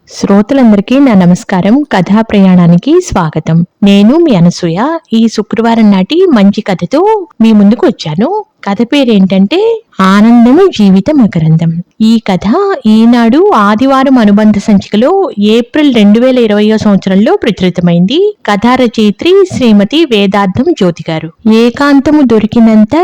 శ్రోతలందరికీ నా నమస్కారం. కథా ప్రయాణానికి స్వాగతం. నేను మీ అనసూయ. ఈ శుక్రవారం నాటి మంచి కథతో మీ ముందుకు వచ్చాను. కథ పేరేంటంటే ఆనందము జీవిత మకరందం. ఈ కథ ఈనాడు ఆదివారం అనుబంధ సంచికలో ఏప్రిల్ 2020 సంవత్సరంలో ప్రచురితమైంది. కథా రచయిత్రి శ్రీమతి వేదార్థం జ్యోతి గారు. ఏకాంతము దొరికినంత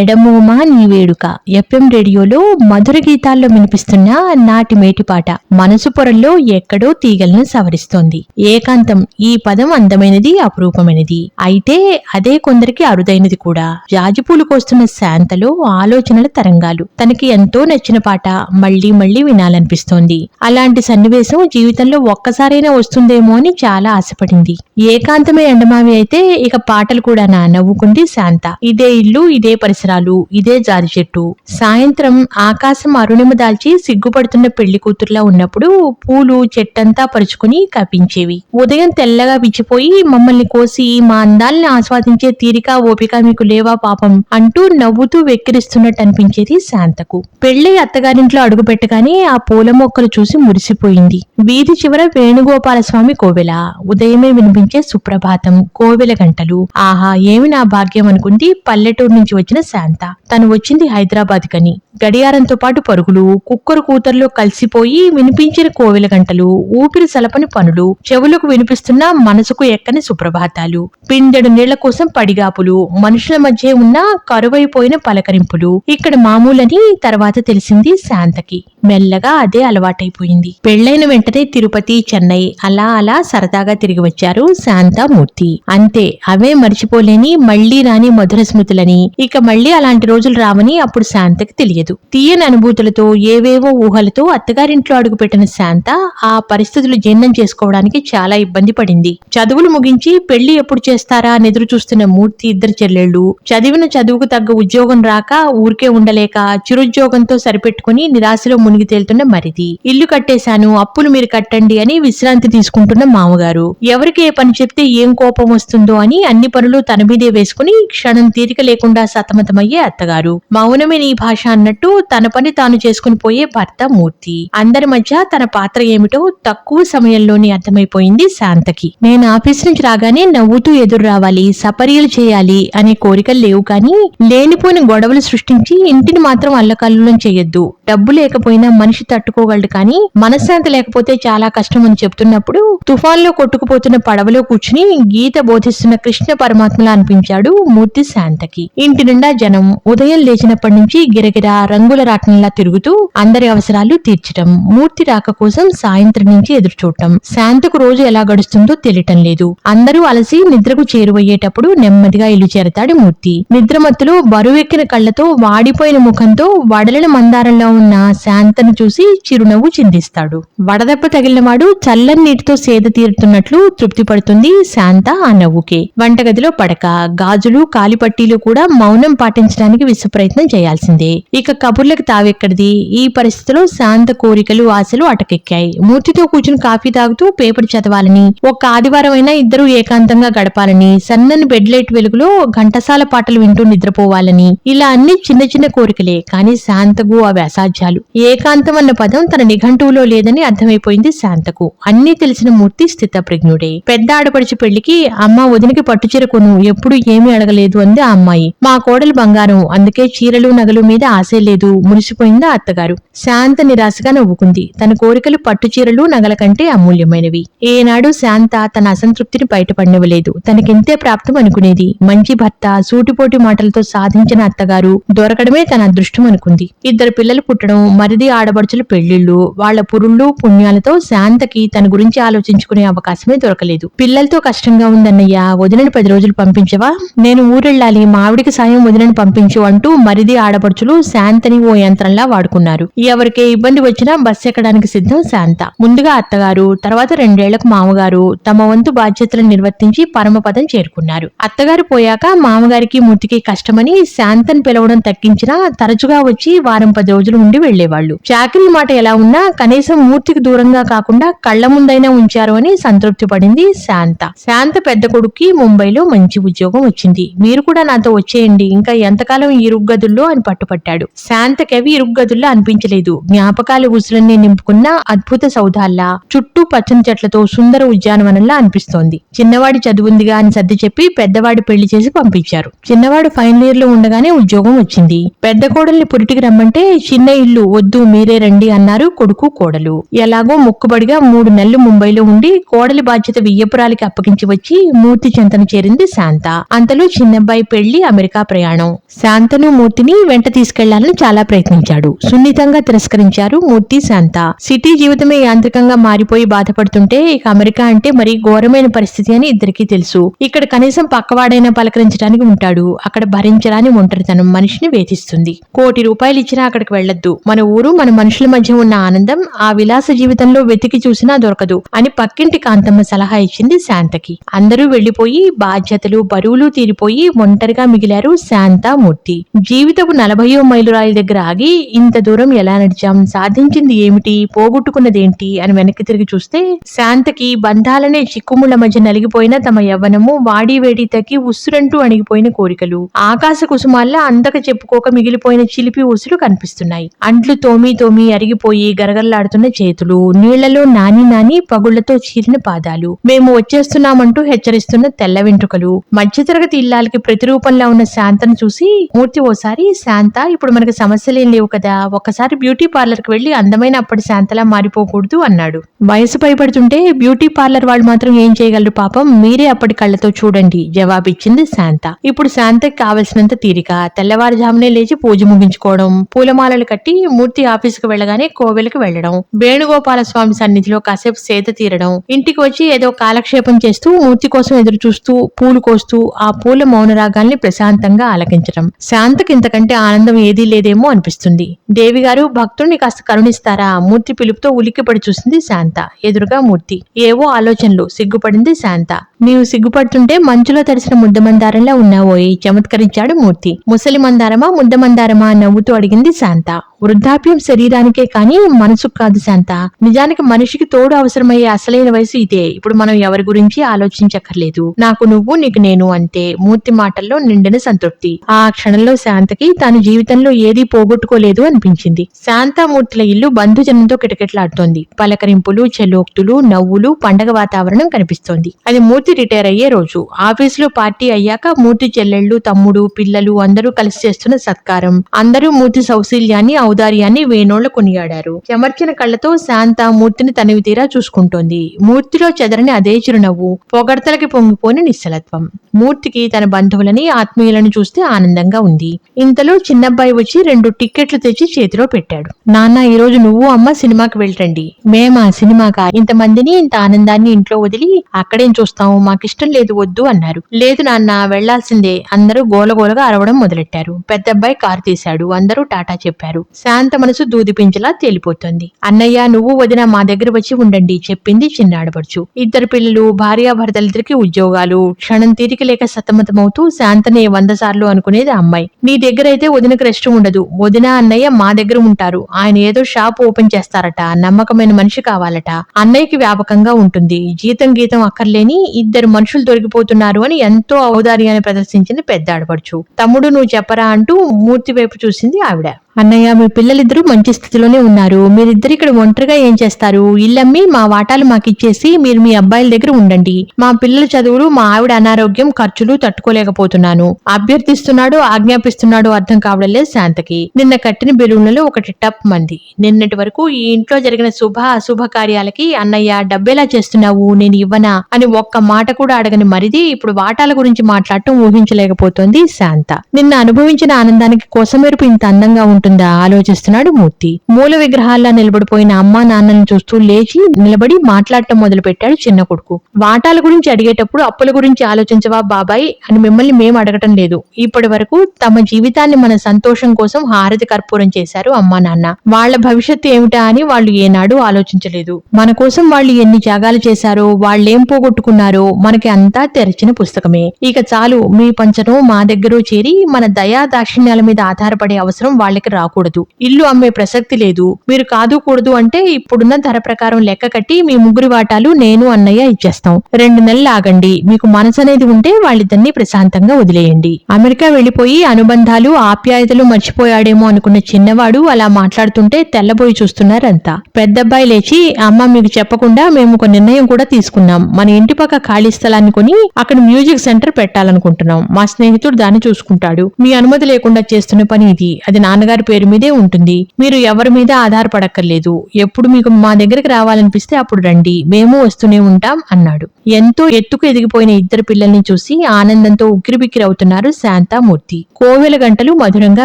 ఎడమోమా నీ వేడుక FM రేడియోలో మధుర గీతాల్లో వినిపిస్తున్న నాటి మేటిపాట మనసు పొరల్లో ఎక్కడో తీగలను సవరిస్తోంది. ఏకాంతం ఈ పదం అందమైనది, అపురూపమైనది. అయితే అదే కొందరికి అరుదైనది కూడా. జాజిపూలు కోస్తున్న శాంతలో ఆలోచనల తరంగాలు. తనకి ఎంతో నచ్చిన పాట మళ్లీ మళ్లీ వినాలనిపిస్తోంది. అలాంటి సన్నివేశం జీవితంలో ఒక్కసారైనా వస్తుందేమో అని చాలా ఆశపడింది. ఏకాంతమే ఎండమావి అయితే ఇక పాటలు కూడా నవ్వుకుంది శాంత. ఇదే ఇల్లు, ఇదే పరిసరాలు, ఇదే జారి చెట్టు. సాయంత్రం ఆకాశం అరుణిమ దాల్చి సిగ్గుపడుతున్న పెళ్లి కూతురులా ఉన్నప్పుడు పూలు చెట్టంతా పరుచుకుని కపించేవి. ఉదయం తెల్లగా విచ్చిపోయి మమ్మల్ని కోసి మా అందాల్ని ఆస్వాదించే తీరిక ఓపిక మీకు లేవా పాపం అంటూ నవ్వుతూ వెక్కిరిస్తున్నట్టు అనిపించేది శాంతకు. పెళ్లి అత్తగారింట్లో అడుగు పెట్టగానే ఆ పూల మొక్కలు చూసి మురిసిపోయింది. వీధి చివర వేణుగోపాల స్వామి కోవెల. ఉదయమే వినిపించే సుప్రభాతం, కోవెల గంటలు. ఆహా, ఏమి నా భాగ్యం అనుకుంది పల్లెటూరు నుంచి వచ్చిన శాంత. తను వచ్చింది హైదరాబాద్ కని. గడియారంతో పాటు పరుగులు, కుక్కరు కూతర్లో కలిసిపోయి వినిపించిన కోవెల గంటలు, ఊపిరి సలపని పనులు, చెవులకు వినిపిస్తున్న మనసుకు ఎక్కని సుప్రభాతాలు, పిండెడు నీళ్ల కోసం పడిగాపులు, మనుషుల మధ్య ఉన్న కరువైపోయిన పలకరింపులు ఇక్కడ మామూలని తర్వాత తెలిసింది శాంతకి. మెల్లగా అదే అలవాటైపోయింది. పెళ్లైన వెంటనే తిరుపతి, చెన్నై అలా అలా సరదాగా తిరిగి వచ్చారు శాంత, మూర్తి. అంతే, అవే మరిచిపోలేని మళ్లీ రాని మధుర స్మృతులని. ఇక మళ్లీ అలాంటి రోజులు రావని అప్పుడు శాంతకి తెలియదు. తీయని అనుభూతులతో, ఏవేవో ఊహలతో అత్తగారింట్లో అడుగుపెట్టిన శాంత ఆ పరిస్థితులు జీర్ణం చేసుకోవడానికి చాలా ఇబ్బంది పడింది. చదువులు ముగించి పెళ్లి ఎప్పుడు చేస్తారా అని ఎదురు చూస్తున్న మూర్తి ఇద్దరు చెల్లెళ్లు, చదివిన చదువుకు తగ్గ ఉద్యోగం రాక ఊరికే ఉండలేక చిరుద్యోగంతో సరిపెట్టుకుని నిరాశలో మునిగి తేలుతున్న మరిది, ఇల్లు కట్టేశాను అప్పులు మీరు కట్టండి అని విశ్రాంతి తీసుకుంటున్న మామగారు, ఎవరికి ఏ పని చెప్తే ఏం కోపం వస్తుందో అని అన్ని పనులు తన మీదే వేసుకుని క్షణం తీరిక లేకుండా సతమతమయ్యే అత్తగారు, మౌనమే నీ భాష అన్నట్టు తన పని తాను చేసుకుని పోయే భర్త మూర్తి. అందరి మధ్య తన పాత్ర ఏమిటో తక్కువ సమయంలోనే అర్థమైపోయింది శాంతకి. నేను ఆఫీస్ నుంచి రాగానే నవ్వుతూ ఎదురు రావాలి, సపర్యలు చేయాలి అనే కోరికలు లేవు కానీ లేనిపోయిన గొడవలు సృష్టించి ఇంటిని మాత్రం అల్లకల్లోలం చేయొద్దు. డబ్బు లేకపోయినా మనిషి తట్టుకోగలడు కానీ మనశ్శాంతి లేకపోతే చాలా కష్టం అని చెప్తున్నప్పుడు తుఫాన్లో కొట్టుకుపోతున్న పడవలో కూర్చుని గీత బోధిస్తున్న కృష్ణ పరమాత్మలా అనిపించాడు మూర్తి శాంతకి. ఇంటి నిండా జనం. ఉదయం లేచినప్పటి నుంచి గిరగిరా రంగుల రాట్నంలా తిరుగుతూ అందరి అవసరాలు తీర్చటం, మూర్తి రాక కోసం సాయంత్రం నుంచి ఎదురు చూడటం. శాంతకు రోజు ఎలా గడుస్తుందో తెలియటం లేదు. అందరూ అలసి నిద్రకు చేరువయ్యేటప్పుడు నెమ్మదిగా ఇల్లు చేరతాడు మూర్తి. నిద్రమత్తులో బరువెక్కిన కళ్లతో, వాడిపోయిన ముఖంతో వడలిన మందారంలో ఉన్న శాంతను చూసి చిరునవ్వు చిందిస్తాడు. వడదెబ్బ తగిలినవాడు చల్లని నీటితో సేద తీరుతున్నట్లు తృప్తి పడుతుంది శాంత ఆ నవ్వుకే. వంటగదిలో పడక, గాజులు, కాలిపట్టీలు కూడా మౌనం పాటించడానికి విశ్వప్రయత్నం చేయాల్సిందే. ఇక కబుర్లకు తావెక్కడిది. ఈ పరిస్థితిలో శాంత కోరికలు, ఆశలు అటకెక్కాయి. మూర్తితో కూర్చుని కాఫీ తాగుతూ పేపర్ చదవాలని, ఒక్క ఆదివారం అయినా ఇద్దరు ఏకాంతంగా గడపాలని, సన్నని బెడ్ లైట్ వెలుగులో ఘంటసాల పాటలు వింటూ నిద్రపోవాలని, ఇలా అన్ని చిన్న చిన్న కోరికలే. కానీ శాంతకు అవి అసాధ్యాలు. ఏకాంతం అన్న పదం తన నిఘంటువులో లేదని అర్థమైపోయింది శాంతకు. అన్నీ తెలిసిన మూర్తి స్థితప్రజ్ఞుడే. పెద్ద ఆడపడిచి పెళ్లికి అమ్మ వదినికి పట్టుచీర కొను, ఎప్పుడు ఏమీ అడగలేదు అంది ఆ అమ్మాయి. మా కోడలు బంగారం, అందుకే చీరలు నగలు మీద ఆశే లేదు, మురిసిపోయిందా అత్తగారు. శాంత నిరాశగా నవ్వుకుంది. తన కోరికలు పట్టుచీరలు నగల కంటే అమూల్యమైనవి. ఏనాడు శాంత తన అసంతృప్తిని బయటపడినవలేదు. తనకెంతే ప్రాప్తం అనుకునేది. మంచి భర్త, సూటిపోటి మాటలతో సాధించిన అత్తగారు దొరకడమే తన అదృష్టం అనుకుంది. ఇద్దరు పిల్లలు పుట్టడం, మరిది ఆడబడుచుల పెళ్లిళ్లు, వాళ్ల పురుళ్ళు పుణ్యాలతో శాంతకి తన గురించి ఆలోచించుకునే అవకాశమే దొరకలేదు. పిల్లలతో కష్టంగా ఉందన్నయ్యా, వదినని 10 రోజులు పంపించవా, నేను ఊరెళ్ళాలి, మావిడికి సాయం వదినని పంపించు అంటూ మరిది ఆడబడుచులు శాంతని ఓ యంత్రంలా వాడుకున్నారు. ఎవరికే ఇబ్బంది వచ్చినా బస్ ఎక్కడానికి సిద్ధం శాంత. ముందుగా అత్తగారు, తర్వాత 2 ఏళ్లకు మామగారు తమ వంతు బాధ్యతలను నిర్వర్తించి పరమపదం చేరుకున్నారు. అత్తగారు పోయాక మామగారికి మూర్తికి కష్టమని శాంతని పిలవడం తగ్గించినా తరచుగా వచ్చి వారం 10 రోజులు ఉండి వెళ్లేవాళ్లు. చాకరీ మాట ఎలా ఉన్నా కనీసం మూర్తికి దూరంగా కాకుండా కళ్ల ముందైనా ఉంచారు అని సంతృప్తి పడింది శాంత. శాంత పెద్ద కొడుక్కి ముంబైలో మంచి ఉద్యోగం వచ్చింది. మీరు కూడా నాతో వచ్చేయండి, ఇంకా ఎంతకాలం ఈ ఇరుగ్గదుల్లో అని పట్టుపట్టాడు. శాంతకవి ఇరుగ్గదుల్లో అనిపించలేదు. జ్ఞాపకాల ఊసులన్నీ నింపుకున్న అద్భుత సౌధాల్లా, చుట్టూ పచ్చని చెట్లతో సుందర ఉద్యానవనంలా అనిపిస్తోంది. చిన్నవాడి చదువుందిగా అని సర్ది చెప్పి పెద్దవాడి పెళ్లి చేసి పంపించారు. చిన్నవాడు ఫైనల్ ఇయర్ లో ఉండగానే ఉద్యోగం వచ్చింది. పెద్ద కోడల్ని పురిటికి రమ్మంటే చిన్న ఇల్లు వద్దు మీరే రండి అన్నారు కొడుకు కోడలు. ఎలాగో మొక్కుబడిగా 3 నెలలు ముంబైలో ఉండి కోడలి బాధ్యత వియ్యపురాలికి అప్పగించి వచ్చి మూర్తి చెంతను చేరింది శాంత. అంతలో చిన్నబ్బాయి పెళ్లి, అమెరికా ప్రయాణం. శాంతను మూర్తిని వెంట తీసుకెళ్లాలని చాలా ప్రయత్నించాడు. సున్నితంగా తిరస్కరించారు మూర్తి శాంత. సిటీ జీవితమే యాంత్రికంగా మారిపోయి బాధపడుతుంటే ఇక అమెరికా అంటే మరీ ఘోరమైన పరిస్థితి అని ఇద్దరికీ తెలుసు. ఇక్కడ కనీసం పక్కవాడైనా పలకరించడానికి ఉంటాడు, అక్కడ భరించరాని ఒంటరితనం మనిషిని వేధిస్తుంది. ₹1,00,00,000 ఇచ్చినా అక్కడికి వెళ్లొద్దు, మన ఊరు మన మనుషుల మధ్య ఉన్న ఆనందం ఆ విలాస జీవితంలో వెతికి చూసినా దొరకదు అని పక్కింటి కాంతమ్మ సలహా ఇచ్చింది శాంతకి. అందరూ వెళ్లిపోయి బాధ్యతలు బరువులు తీరిపోయి ఒంటరిగా మిగిలారు శాంత మూర్తి. జీవితపు 40వ మైలురాయి దగ్గర ఆగి ఇంత దూరం ఎలా నడిచాం, సాధించింది ఏమిటి, పోగొట్టుకున్నదేంటి అని వెనక్కి తిరిగి చూస్తే శాంతకి బంధాలనే చిక్కుముళ్ల మధ్య నలిగిపోయిన తమ యవ్వనము, వాడి వేడి తగ్గి ఉస్సురంటూ అణిగిపోయిన కోరికలు, ఆకాశ కుసుమాల్లా అందక చెప్పుకోక మిగిలిపోయిన చిలిపి ఊసులు కనిపిస్తున్నాయి. అంట్లు తోమి తోమి అరిగిపోయి గరగరలాడుతున్న చేతులు, నీళ్లలో నాని పగుళ్లతో చీరిన పాదాలు, మేము వచ్చేస్తున్నామంటూ హెచ్చరిస్తున్న తెల్ల వెంట్రుకలు. మధ్యతరగతి ఇల్లాలకి ప్రతిరూపంలా ఉన్న శాంతను చూసి మూర్తి ఓసారి, శాంత ఇప్పుడు మనకి సమస్యలేం లేవు కదా, ఒక్కసారి బ్యూటీ పార్లర్ కి వెళ్లి అందమైన అప్పటి శాంతలా మారిపోకూడదు అన్నాడు. వయసు పైబడుతుంటే బ్యూటీ పార్లర్ వాళ్ళు మాత్రం ఏం చేయగలరు పాపం, మీరే అప్పటి కళ్ళతో చూడండి జవాబిచ్చింది శాంత. ఇప్పుడు శాంతకి కావలసినంత తీరిక. తెల్లవారుజామునే లేచి పూజ ముగించుకోవడం, పూలమాలలు కట్టి మూర్తి ఆఫీసుకు వెళ్లగానే కోవెలకు వెళ్లడం, వేణుగోపాల స్వామి సన్నిధిలో కాసేపు సేద తీరడం, ఇంటికి వచ్చి ఏదో కాలక్షేపం చేస్తూ మూర్తి కోసం ఎదురు చూస్తూ పూలు కోస్తూ ఆ పూల మౌనరాగాల్ని ప్రశాంతంగా ఆలకించడం. శాంతకి ఇంతకంటే ఆనందం ఏదీ లేదేమో అనిపిస్తుంది. దేవి గారు, భక్తుడిని కాస్త కరుణిస్తారా, మూర్తి పిలుపుతో ఉలిక్కిపడి చూసింది శాంత. ఎదురుగా మూర్తి. ఏవో ఆలోచనలు. సిగ్గుపడింది శాంత. నీవు సిగ్గుపడుతుంటే మంచులో తడిసిన ముద్దమందారంలా ఉన్నావోయ్ చమత్కరించాడు మూర్తి. ముసలి మందారమా ముద్దమందారమా నవ్వుతూ అడిగింది శాంత. వృద్ధాప్యం శరీరానికే కాని మనసుకు కాదు శాంత. నిజానికి మనిషికి తోడు అవసరమయ్యే అసలైన వయసు ఇదే. ఇప్పుడు మనం ఎవరి గురించి ఆలోచించక్కర్లేదు. నాకు నువ్వు, నీకు నేను అంతే. మూర్తి మాటల్లో నిండిన సంతృప్తి. ఆ క్షణంలో శాంతకి తాను జీవితంలో ఏదీ పోగొట్టుకోలేదు అనిపించింది. శాంతామూర్తుల ఇల్లు బంధుజనంతో కిటకిటలాడుతోంది. పలకరింపులు, చెలోక్తులు, నవ్వులు, పండగ వాతావరణం కనిపిస్తోంది. అది మూర్తి రిటైర్ అయ్యే రోజు. ఆఫీసులో పార్టీ అయ్యాక మూర్తి చెల్లెళ్ళు, తమ్ముడు, పిల్లలు అందరూ కలిసి చేస్తున్న సత్కారం. అందరూ మూర్తి సౌశీల్యాన్ని, ఔదార్యాన్ని వేణోళ్లు కొనియాడారు. చెమర్చిన కళ్లతో శాంత మూర్తిని తనివి తీరా చూసుకుంటోంది. మూర్తిలో చెదరని అదే చిరునవ్వు, పొగడ్తలకి పొంగిపోని నిశ్చలత్వం. మూర్తికి తన బంధువులని, ఆత్మీయులను చూస్తే ఆనందంగా ఉంది. ఇంతలో చిన్నబ్బాయి వచ్చి 2 టిక్కెట్లు తెచ్చి చేతిలో పెట్టాడు. నాన్న, ఈ రోజు నువ్వు అమ్మ సినిమాకి వెళ్ళండి. మేమా సినిమాకా? ఇంతమందిని ఇంత ఆనందాన్ని ఇంట్లో వదిలి అక్కడేం చూస్తాం, మాకిష్టం లేదు, వద్దు అన్నారు. లేదు నాన్న, వెళ్లాల్సిందే. అందరూ గోలగోలగా అరవడం మొదలెట్టారు. పెద్దబ్బాయి కారు తీశాడు. అందరూ టాటా చెప్పారు. శాంత మనసు దూదిపించలా తేలిపోతుంది. అన్నయ్య, నువ్వు వదిన మా దగ్గర వచ్చి ఉండండి చెప్పింది చిన్నాడపడుచు. 2 పిల్లలు, భార్యాభర్తలిద్దరికి ఉద్యోగాలు. క్షణం తీరిక లేక సతమతమవుతూ శాంతనే 100 సార్లు అనుకునేది అమ్మాయి. నీ దగ్గర అయితే వదినకు రెస్ట్ ఉండదు. వదిన, అన్నయ్య మా దగ్గర ఉంటారు. ఆయన ఏదో షాప్ ఓపెన్ చేస్తారట. నమ్మకమైన మనిషి కావాలట. అన్నయ్యకి వ్యాపకంగా ఉంటుంది. జీతం గీతం అక్కర్లేని 2 మనుషులు దొరికిపోతున్నారు అని ఎంతో ఔదార్యాన్ని ప్రదర్శించింది పెద్ద ఆడపడుచు. తమ్ముడు, నువ్వు చెప్పరా అంటూ మూర్తి వైపు చూసింది ఆవిడ. అన్నయ్య, మీ పిల్లలిద్దరూ మంచి స్థితిలోనే ఉన్నారు. మీరిద్దరు ఇక్కడ ఒంటరిగా ఏం చేస్తారు? ఇల్లమ్మి మా వాటాలు మాకిచ్చేసి మీరు మీ అబ్బాయిల దగ్గర ఉండండి. మా పిల్లల చదువులు, మా ఆవిడ అనారోగ్యం, ఖర్చులు తట్టుకోలేకపోతున్నాను. అభ్యర్థిస్తున్నాడు, ఆజ్ఞాపిస్తున్నాడు అర్థం కావడం లేదు శాంతకి. నిన్న కట్టిన బెలూన్లలో ఒకటి టప్ మంది. నిన్నటి వరకు ఈ ఇంట్లో జరిగిన శుభ అశుభ కార్యాలకి అన్నయ్య డబ్బెలా చేస్తున్నావు, నేను ఇవ్వనా అని ఒక్క మాట కూడా అడగని మరిది ఇప్పుడు వాటాల గురించి మాట్లాడటం ఊహించలేకపోతోంది శాంత. నిన్న అనుభవించిన ఆనందానికి కోసమెరుపు ఇంత అందంగా ఉంటుందా ఆలోచిస్తున్నాడు మూర్తి. మూల విగ్రహాల్లా నిలబడిపోయిన అమ్మా నాన్నని చూస్తూ లేచి నిలబడి మాట్లాడటం మొదలు పెట్టాడు చిన్న కొడుకు. వాటాల గురించి అడిగేటప్పుడు అప్పుల గురించి ఆలోచించవా బాబాయ్ అని మిమ్మల్ని మేము అడగటం లేదు. ఇప్పటి వరకు తమ జీవితాన్ని మన సంతోషం కోసం హారతి కర్పూరం చేశారు అమ్మా నాన్న. వాళ్ళ భవిష్యత్తు ఏమిటా అని వాళ్ళు ఏనాడు ఆలోచించలేదు. మన కోసం వాళ్ళు ఎన్ని త్యాగాలు చేశారో, వాళ్ళేం పోగొట్టుకున్నారో మనకి అంతా తెరిచిన పుస్తకమే. ఇక చాలు, మీ పంచనో మా దగ్గర చేరి మన దయా దాక్షిణ్యాల మీద ఆధారపడే అవసరం వాళ్ళకి రాకూడదు. ఇల్లు అమ్మే ప్రసక్తి లేదు. మీరు కాదు కూడదు అంటే ఇప్పుడున్న ధర ప్రకారం లెక్క కట్టి మీ ముగ్గురి వాటాలు నేను అన్నయ్య ఇచ్చేస్తాం. 2 నెలలు ఆగండి. మీకు మనసు అనేది ఉంటే వాళ్ళిద్దరినీ ప్రశాంతంగా వదిలేయండి. అమెరికా వెళ్లిపోయి అనుబంధాలు ఆప్యాయతలు మర్చిపోయాడేమో అనుకున్న చిన్నవాడు అలా మాట్లాడుతుంటే తెల్లబోయి చూస్తున్నారంతా. పెద్దబ్బాయి లేచి, అమ్మ మీకు చెప్పకుండా మేము ఒక నిర్ణయం కూడా తీసుకున్నాం. మన ఇంటి పక్క ఖాళీ స్థలాన్ని కొని అక్కడ మ్యూజిక్ సెంటర్ పెట్టాలనుకుంటున్నాం. మా స్నేహితుడు దాన్ని చూసుకుంటాడు. మీ అనుమతి లేకుండా చేస్తున్న పని ఇది. అది నాన్నగారి పేరు మీదే ఉంటుంది. మీరు ఎవరి మీద ఆధారపడక్కర్లేదు. ఎప్పుడు మీకు మా దగ్గరికి రావాలనిపిస్తే అప్పుడు రండి. మేము వస్తూనే ఉంటాం అన్నాడు. ఎంతో ఎత్తుకు ఎదిగిపోయిన ఇద్దరు పిల్లల్ని చూసి ఆనందంతో ఉక్కిరిబిక్కిరవుతున్నారు శాంతామూర్తి. కోవెల గంటలు మధురంగా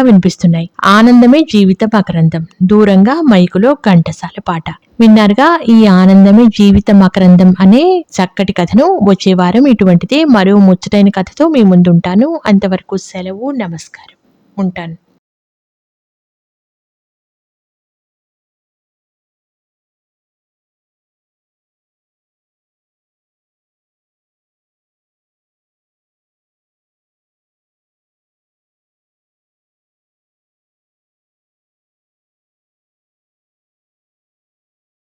వినిపిస్తున్నాయి. ఆనందమే జీవిత మకరందం. దూరంగా మైకులో ఘంటసాల పాట విన్నారుగా. ఈ ఆనందమే జీవిత మకరందం అనే చక్కటి కథను వచ్చే వారం ఇటువంటిదే మరో ముచ్చటైన కథతో మీ ముందుంటాను. అంతవరకు సెలవు. నమస్కారం. ఉంటాను.